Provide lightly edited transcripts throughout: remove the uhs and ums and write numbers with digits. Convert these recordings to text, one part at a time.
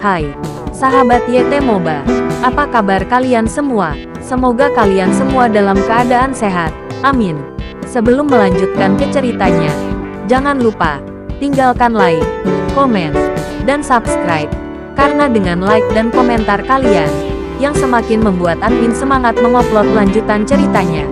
Hai, sahabat YT Moba. Apa kabar kalian semua? Semoga kalian semua dalam keadaan sehat. Amin. Sebelum melanjutkan ke ceritanya, jangan lupa tinggalkan like, komen, dan subscribe. Karena dengan like dan komentar kalian, yang semakin membuat admin semangat mengupload lanjutan ceritanya.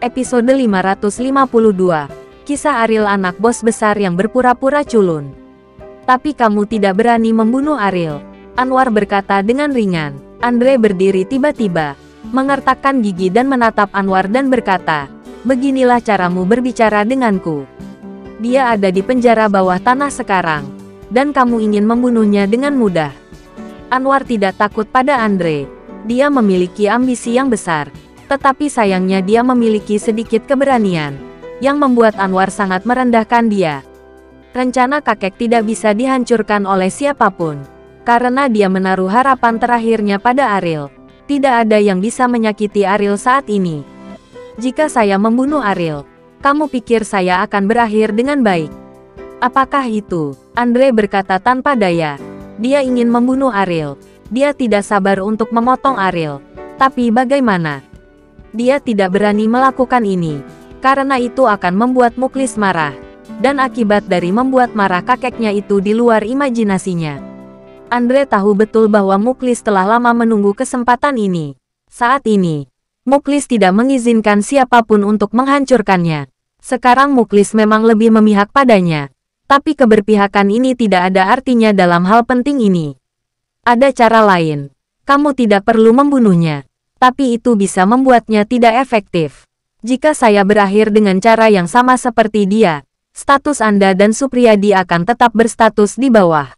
Episode 552. Kisah Ariel anak bos besar yang berpura-pura culun. Tapi kamu tidak berani membunuh Ariel, Anwar berkata dengan ringan. Andre berdiri tiba-tiba, mengertakkan gigi dan menatap Anwar dan berkata, "Beginilah caramu berbicara denganku. Dia ada di penjara bawah tanah sekarang, dan kamu ingin membunuhnya dengan mudah." Anwar tidak takut pada Andre. Dia memiliki ambisi yang besar. Tetapi sayangnya dia memiliki sedikit keberanian, yang membuat Anwar sangat merendahkan dia. Rencana kakek tidak bisa dihancurkan oleh siapapun, karena dia menaruh harapan terakhirnya pada Ariel. Tidak ada yang bisa menyakiti Ariel saat ini. Jika saya membunuh Ariel, kamu pikir saya akan berakhir dengan baik? Apakah itu? Andre berkata tanpa daya. Dia ingin membunuh Ariel. Dia tidak sabar untuk memotong Ariel. Tapi bagaimana? Dia tidak berani melakukan ini, karena itu akan membuat Muklis marah, dan akibat dari membuat marah kakeknya itu di luar imajinasinya. Andre tahu betul bahwa Muklis telah lama menunggu kesempatan ini. Saat ini, Muklis tidak mengizinkan siapapun untuk menghancurkannya. Sekarang Muklis memang lebih memihak padanya, tapi keberpihakan ini tidak ada artinya dalam hal penting ini. Ada cara lain. Kamu tidak perlu membunuhnya. Tapi itu bisa membuatnya tidak efektif. Jika saya berakhir dengan cara yang sama seperti dia, status Anda dan Supriyadi akan tetap berstatus di bawah.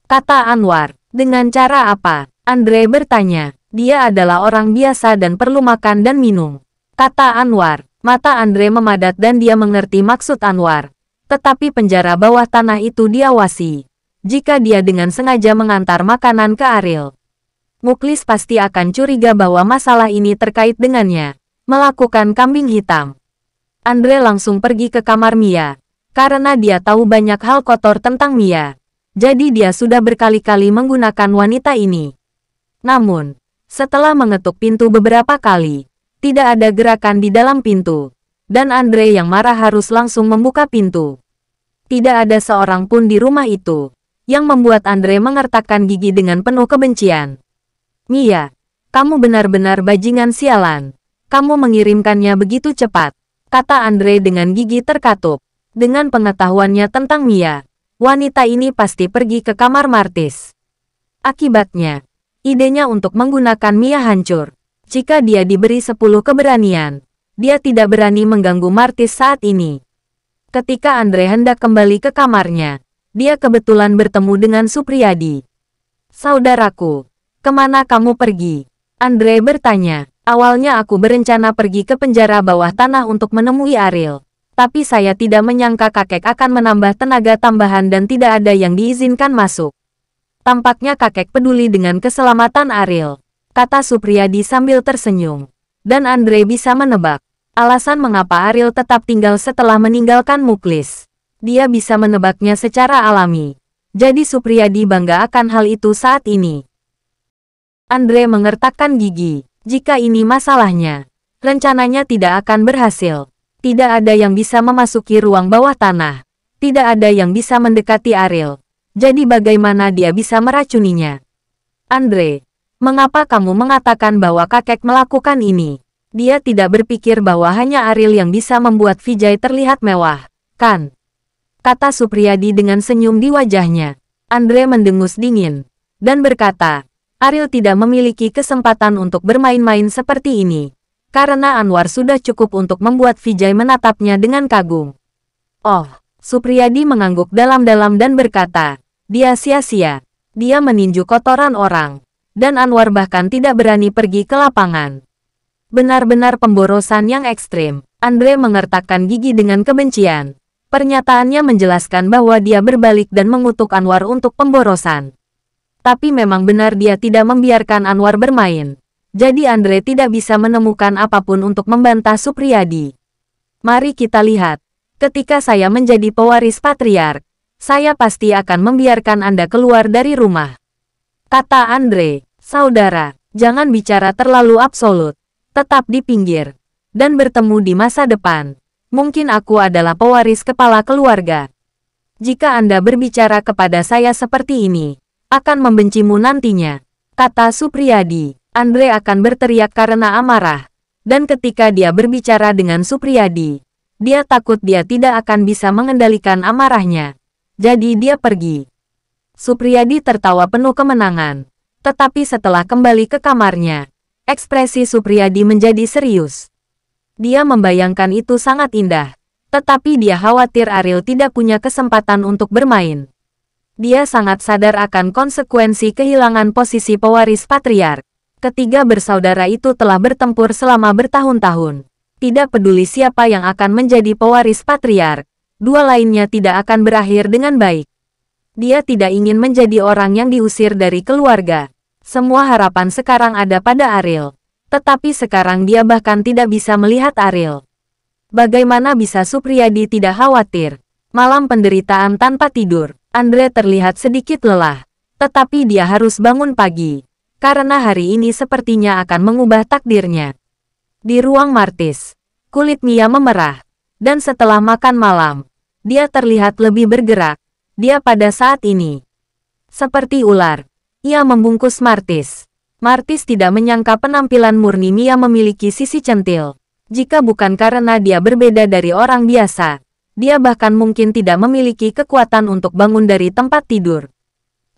Kata Anwar. Dengan cara apa? Andre bertanya. Dia adalah orang biasa dan perlu makan dan minum. Kata Anwar. Mata Andre memadat dan dia mengerti maksud Anwar. Tetapi penjara bawah tanah itu diawasi. Jika dia dengan sengaja mengantar makanan ke Ariel, Muklis pasti akan curiga bahwa masalah ini terkait dengannya. Melakukan kambing hitam. Andre langsung pergi ke kamar Mia. Karena dia tahu banyak hal kotor tentang Mia. Jadi dia sudah berkali-kali menggunakan wanita ini. Namun, setelah mengetuk pintu beberapa kali, tidak ada gerakan di dalam pintu. Dan Andre yang marah harus langsung membuka pintu. Tidak ada seorang pun di rumah itu. Yang membuat Andre mengertakkan gigi dengan penuh kebencian. "Mia, kamu benar-benar bajingan sialan. Kamu mengirimkannya begitu cepat," kata Andre dengan gigi terkatup. Dengan pengetahuannya tentang Mia, wanita ini pasti pergi ke kamar Martis. Akibatnya, idenya untuk menggunakan Mia hancur. Jika dia diberi 10 keberanian, dia tidak berani mengganggu Martis saat ini. Ketika Andre hendak kembali ke kamarnya, dia kebetulan bertemu dengan Supriyadi. "Saudaraku, kemana kamu pergi?" Andre bertanya. "Awalnya aku berencana pergi ke penjara bawah tanah untuk menemui Ariel. Tapi saya tidak menyangka kakek akan menambah tenaga tambahan dan tidak ada yang diizinkan masuk. Tampaknya kakek peduli dengan keselamatan Ariel," kata Supriyadi sambil tersenyum. Dan Andre bisa menebak alasan mengapa Ariel tetap tinggal setelah meninggalkan Muklis. Dia bisa menebaknya secara alami. Jadi Supriyadi bangga akan hal itu saat ini. Andre mengertakkan gigi. Jika ini masalahnya, rencananya tidak akan berhasil. Tidak ada yang bisa memasuki ruang bawah tanah. Tidak ada yang bisa mendekati Ariel. Jadi bagaimana dia bisa meracuninya? "Andre, mengapa kamu mengatakan bahwa kakek melakukan ini? Dia tidak berpikir bahwa hanya Ariel yang bisa membuat Vijay terlihat mewah, kan?" kata Supriyadi dengan senyum di wajahnya. Andre mendengus dingin dan berkata, "Ariel tidak memiliki kesempatan untuk bermain-main seperti ini, karena Anwar sudah cukup untuk membuat Vijay menatapnya dengan kagum." "Oh," Supriyadi mengangguk dalam-dalam dan berkata, "Dia sia-sia. Dia meninju kotoran orang, dan Anwar bahkan tidak berani pergi ke lapangan. Benar-benar pemborosan yang ekstrim." Andre mengertakkan gigi dengan kebencian. Pernyataannya menjelaskan bahwa dia berbalik dan mengutuk Anwar untuk pemborosan. Tapi memang benar dia tidak membiarkan Anwar bermain. Jadi Andre tidak bisa menemukan apapun untuk membantah Supriyadi. Mari kita lihat. Ketika saya menjadi pewaris patriark, saya pasti akan membiarkan Anda keluar dari rumah. Kata Andre, saudara, jangan bicara terlalu absolut. Tetap di pinggir. Dan bertemu di masa depan. Mungkin aku adalah pewaris kepala keluarga. Jika Anda berbicara kepada saya seperti ini, akan membencimu nantinya. Kata Supriyadi. Andre akan berteriak karena amarah. Dan ketika dia berbicara dengan Supriyadi, dia takut dia tidak akan bisa mengendalikan amarahnya. Jadi dia pergi. Supriyadi tertawa penuh kemenangan. Tetapi setelah kembali ke kamarnya, ekspresi Supriyadi menjadi serius. Dia membayangkan itu sangat indah. Tetapi dia khawatir Ariel tidak punya kesempatan untuk bermain. Dia sangat sadar akan konsekuensi kehilangan posisi pewaris patriark. Ketiga bersaudara itu telah bertempur selama bertahun-tahun. Tidak peduli siapa yang akan menjadi pewaris patriark, dua lainnya tidak akan berakhir dengan baik. Dia tidak ingin menjadi orang yang diusir dari keluarga. Semua harapan sekarang ada pada Ariel. Tetapi sekarang dia bahkan tidak bisa melihat Ariel. Bagaimana bisa Supriyadi tidak khawatir? Malam penderitaan tanpa tidur. Andre terlihat sedikit lelah. Tetapi dia harus bangun pagi. Karena hari ini sepertinya akan mengubah takdirnya. Di ruang Martis, kulit Mia memerah. Dan setelah makan malam, dia terlihat lebih bergerak. Dia pada saat ini seperti ular. Ia membungkus Martis. Martis tidak menyangka penampilan murni Mia memiliki sisi centil. Jika bukan karena dia berbeda dari orang biasa, dia bahkan mungkin tidak memiliki kekuatan untuk bangun dari tempat tidur.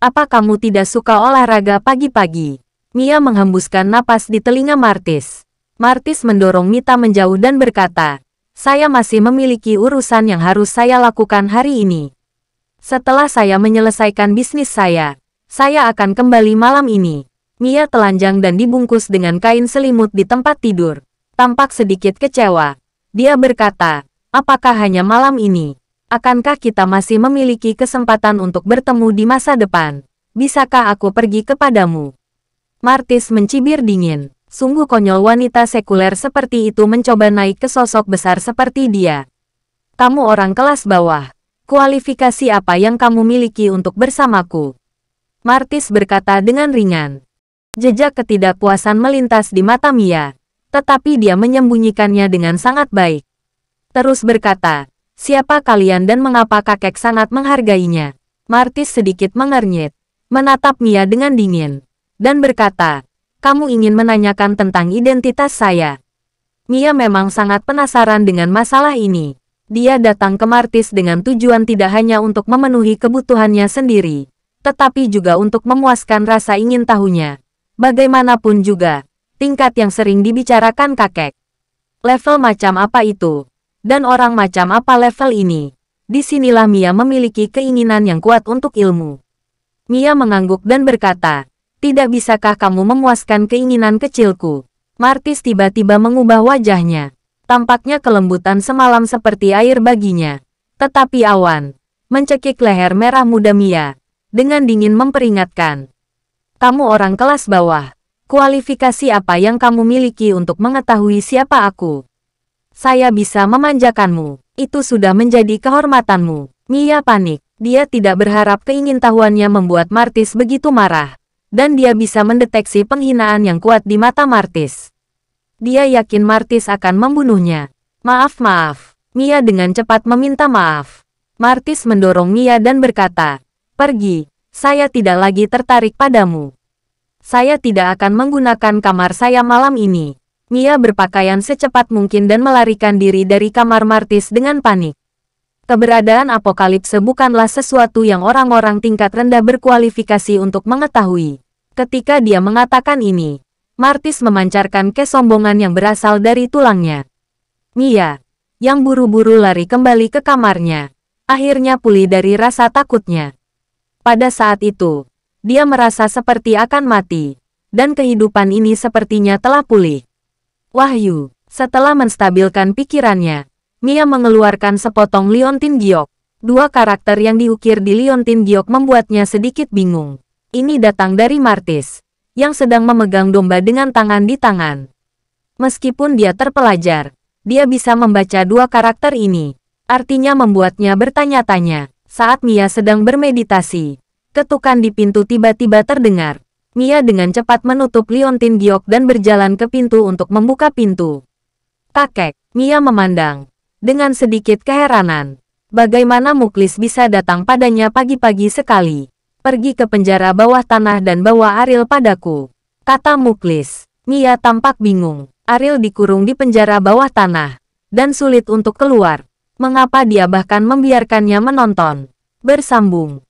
Apa kamu tidak suka olahraga pagi-pagi? Mia menghembuskan napas di telinga Martis. Martis mendorong Mita menjauh dan berkata, saya masih memiliki urusan yang harus saya lakukan hari ini. Setelah saya menyelesaikan bisnis saya akan kembali malam ini. Mia telanjang dan dibungkus dengan kain selimut di tempat tidur. Tampak sedikit kecewa. Dia berkata, apakah hanya malam ini? Akankah kita masih memiliki kesempatan untuk bertemu di masa depan? Bisakah aku pergi kepadamu? Martis mencibir dingin. Sungguh konyol wanita sekuler seperti itu mencoba naik ke sosok besar seperti dia. Kamu orang kelas bawah. Kualifikasi apa yang kamu miliki untuk bersamaku? Martis berkata dengan ringan. Jejak ketidakpuasan melintas di mata Mia. Tetapi dia menyembunyikannya dengan sangat baik. Terus berkata, siapa kalian dan mengapa kakek sangat menghargainya? Martis sedikit mengernyit, menatap Mia dengan dingin, dan berkata, kamu ingin menanyakan tentang identitas saya. Mia memang sangat penasaran dengan masalah ini. Dia datang ke Martis dengan tujuan tidak hanya untuk memenuhi kebutuhannya sendiri, tetapi juga untuk memuaskan rasa ingin tahunya. Bagaimanapun juga, tingkat yang sering dibicarakan kakek. Level macam apa itu? Dan orang macam apa level ini? Disinilah Mia memiliki keinginan yang kuat untuk ilmu. Mia mengangguk dan berkata, tidak bisakah kamu memuaskan keinginan kecilku? Martis tiba-tiba mengubah wajahnya. Tampaknya kelembutan semalam seperti air baginya. Tetapi awan mencekik leher merah muda Mia. Dengan dingin memperingatkan. Kamu orang kelas bawah. Kualifikasi apa yang kamu miliki untuk mengetahui siapa aku? Saya bisa memanjakanmu. Itu sudah menjadi kehormatanmu. Mia panik. Dia tidak berharap keingintahuannya membuat Martis begitu marah. Dan dia bisa mendeteksi penghinaan yang kuat di mata Martis. Dia yakin Martis akan membunuhnya. Maaf. Mia dengan cepat meminta maaf. Martis mendorong Mia dan berkata, pergi. Saya tidak lagi tertarik padamu. Saya tidak akan menggunakan kamar saya malam ini. Mia berpakaian secepat mungkin dan melarikan diri dari kamar Martis dengan panik. Keberadaan apokalipse bukanlah sesuatu yang orang-orang tingkat rendah berkualifikasi untuk mengetahui. Ketika dia mengatakan ini, Martis memancarkan kesombongan yang berasal dari tulangnya. Mia, yang buru-buru lari kembali ke kamarnya, akhirnya pulih dari rasa takutnya. Pada saat itu, dia merasa seperti akan mati, dan kehidupan ini sepertinya telah pulih. Wahyu, setelah menstabilkan pikirannya, Mia mengeluarkan sepotong liontin giok. Dua karakter yang diukir di liontin giok membuatnya sedikit bingung. Ini datang dari Martis, yang sedang memegang domba dengan tangan di tangan. Meskipun dia terpelajar, dia bisa membaca dua karakter ini. Artinya membuatnya bertanya-tanya. Saat Mia sedang bermeditasi, ketukan di pintu tiba-tiba terdengar. Mia dengan cepat menutup liontin giok dan berjalan ke pintu untuk membuka pintu. Kakek, Mia memandang. Dengan sedikit keheranan. Bagaimana Muklis bisa datang padanya pagi-pagi sekali? Pergi ke penjara bawah tanah dan bawa Ariel padaku, kata Muklis. Mia tampak bingung. Ariel dikurung di penjara bawah tanah, dan sulit untuk keluar. Mengapa dia bahkan membiarkannya menonton? Bersambung.